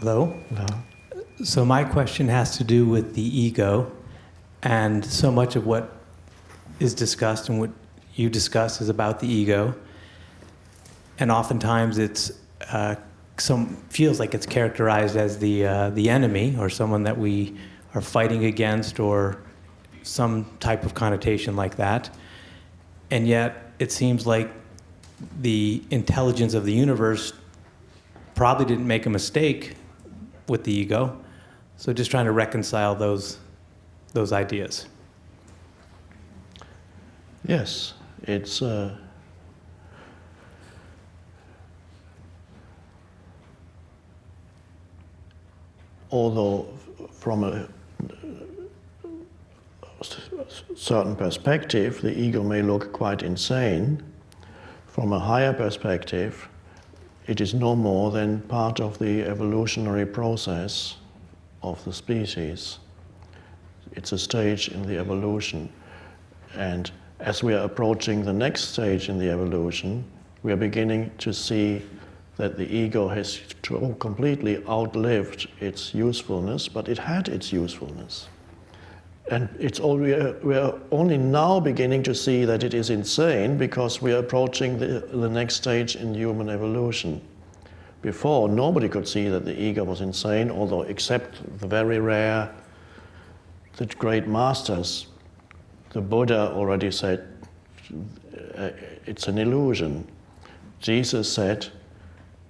Hello. No. So my question has to do with the ego, and so much of what is discussed and what you discuss is about the ego, and oftentimes it's feels like it's characterized as the enemy or someone that we are fighting against or some type of connotation like that, and yet it seems like the intelligence of the universe probably didn't make a mistake with the ego. So just trying to reconcile those ideas. Yes, it's although from a certain perspective the ego may look quite insane, from a higher perspective it is no more than part of the evolutionary process of the species. It's a stage in the evolution, and as we are approaching the next stage in the evolution, we are beginning to see that the ego has completely outlived its usefulness, but it had its usefulness. And we are only now beginning to see that it is insane because we are approaching the next stage in human evolution. Before, nobody could see that the ego was insane, although except the very rare, the great masters. The Buddha already said it's an illusion. Jesus said,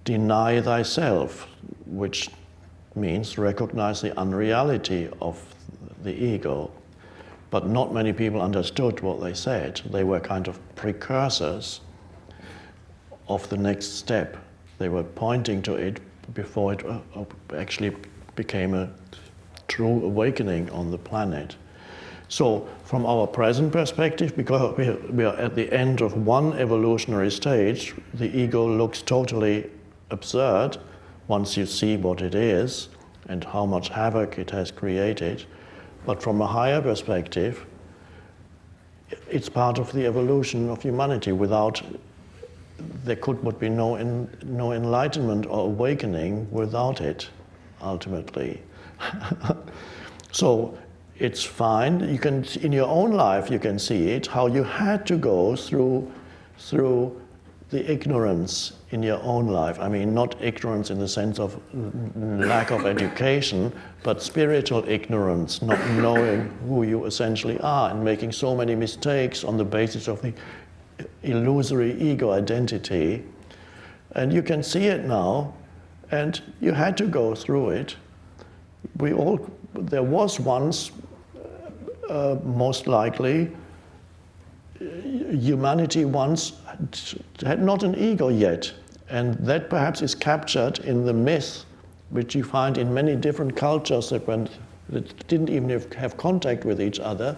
deny thyself, which means recognize the unreality of the ego. But not many people understood what they said. They were kind of precursors of the next step. They were pointing to it before it actually became a true awakening on the planet. So from our present perspective, because we are at the end of one evolutionary stage, the ego looks totally absurd once you see what it is and how much havoc it has created. But from a higher perspective, it's part of the evolution of humanity. Without, there would be no enlightenment or awakening without it, ultimately. So it's fine. You can, in your own life, you can see it, how you had to go through the ignorance in your own life. I mean, not ignorance in the sense of lack of education, but spiritual ignorance, not knowing who you essentially are and making so many mistakes on the basis of the illusory ego identity. And you can see it now, and you had to go through it. There was once, most likely, humanity once had not an ego yet, and that perhaps is captured in the myth which you find in many different cultures that didn't even have contact with each other,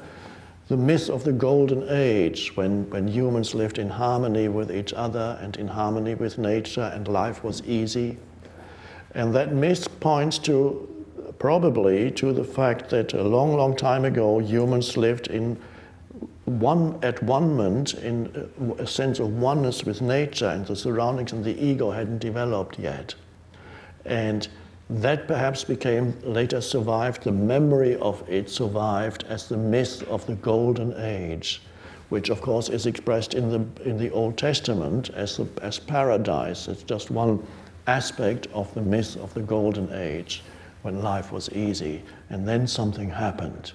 the myth of the golden age, when humans lived in harmony with each other and in harmony with nature and life was easy. And that myth points probably to the fact that a long, long time ago humans lived at one-ment, in a sense of oneness with nature and the surroundings, and the ego hadn't developed yet. And that perhaps later survived, the memory of it survived as the myth of the golden age, which of course is expressed in the Old Testament as paradise. It's just one aspect of the myth of the golden age, when life was easy, and then something happened.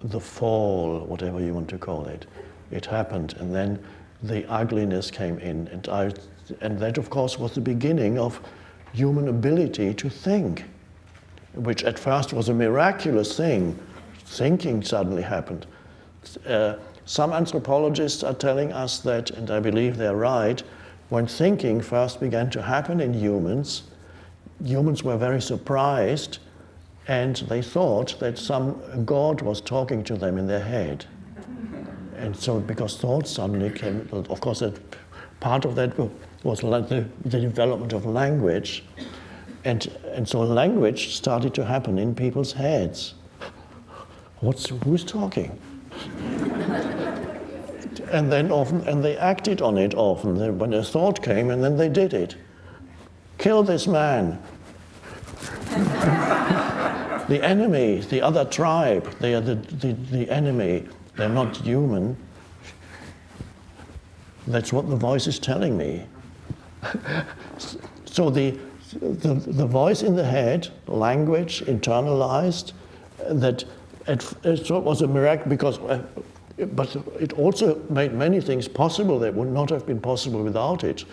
The fall, whatever you want to call it, it happened, and then the ugliness came in, and that of course was the beginning of human ability to think, which at first was a miraculous thing. Thinking suddenly happened. Some anthropologists are telling us that, and I believe they're right, when thinking first began to happen in humans were very surprised, and they thought that some god was talking to them in their head. And so, because thoughts suddenly came, of course, that part of that was like the development of language, and so language started to happen in people's heads. Who's talking? And then they acted on it often. When a thought came, and then they did it. Kill this man. The enemy, the other tribe, they are the enemy. They're not human. That's what the voice is telling me. So the voice in the head, language, internalized, that it was a miracle because, but it also made many things possible that would not have been possible without it.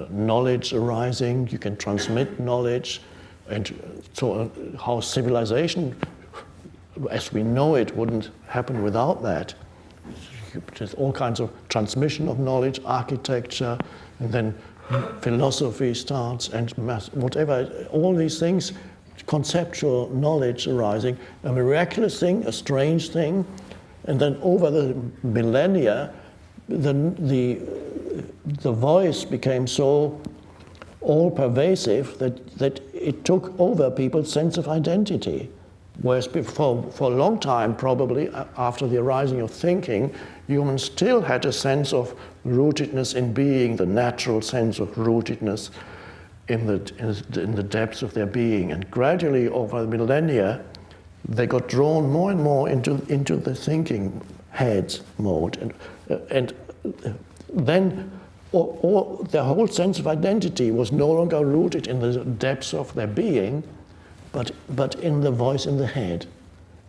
Knowledge arising, you can transmit knowledge, and so how civilization, as we know it, wouldn't happen without that. There's all kinds of transmission of knowledge, architecture, and then philosophy starts, and whatever, all these things, conceptual knowledge arising, a miraculous thing, a strange thing, and then over the millennia, the voice became so all-pervasive that it took over people's sense of identity. Whereas before, for a long time, probably, after the arising of thinking, humans still had a sense of rootedness in being, the natural sense of rootedness in the depths of their being. And gradually, over the millennia, they got drawn more and more into the thinking head mode. And then their whole sense of identity was no longer rooted in the depths of their being, but in the voice in the head.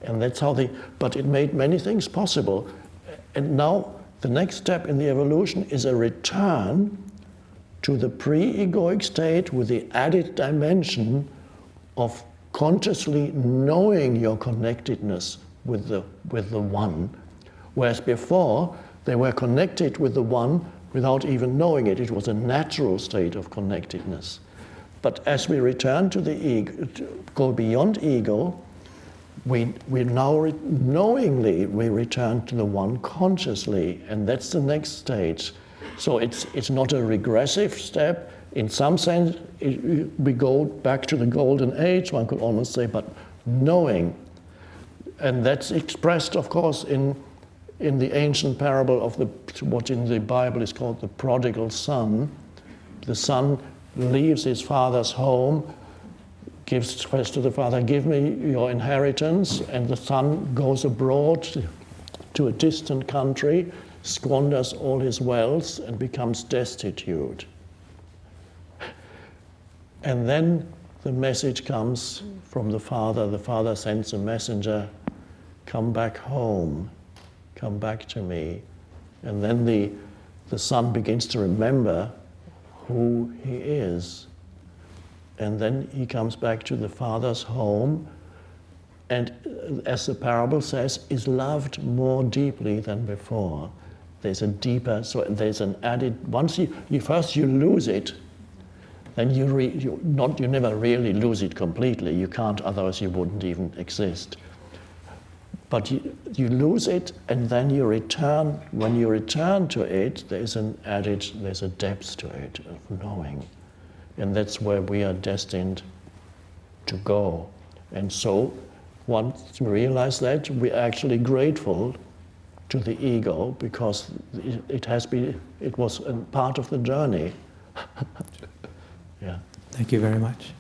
And that's how but it made many things possible. And now the next step in the evolution is a return to the pre-egoic state with the added dimension of consciously knowing your connectedness with the one. Whereas before, they were connected with the one without even knowing it. It was a natural state of connectedness. But as we return to the ego, go beyond ego, we now knowingly we return to the one consciously, and that's the next stage. So it's not a regressive step. In some sense, we go back to the golden age, one could almost say, but knowing. And that's expressed, of course, in the ancient parable of what in the Bible is called the prodigal son. The son leaves his father's home, gives to the father, give me your inheritance, and the son goes abroad to a distant country, squanders all his wealth, and becomes destitute. And then the message comes from the father sends a messenger, come back home, come back to me. And then the son begins to remember who he is. And then he comes back to the father's home, and as the parable says, is loved more deeply than before. There's a deeper, so there's an added, once you lose it, then you never really lose it completely. You can't, otherwise you wouldn't even exist. But you lose it, and then you return. When you return to it, there's a depth to it of knowing. And that's where we are destined to go. And so, once we realize that, we're actually grateful to the ego because it was a part of the journey. Yeah. Thank you very much.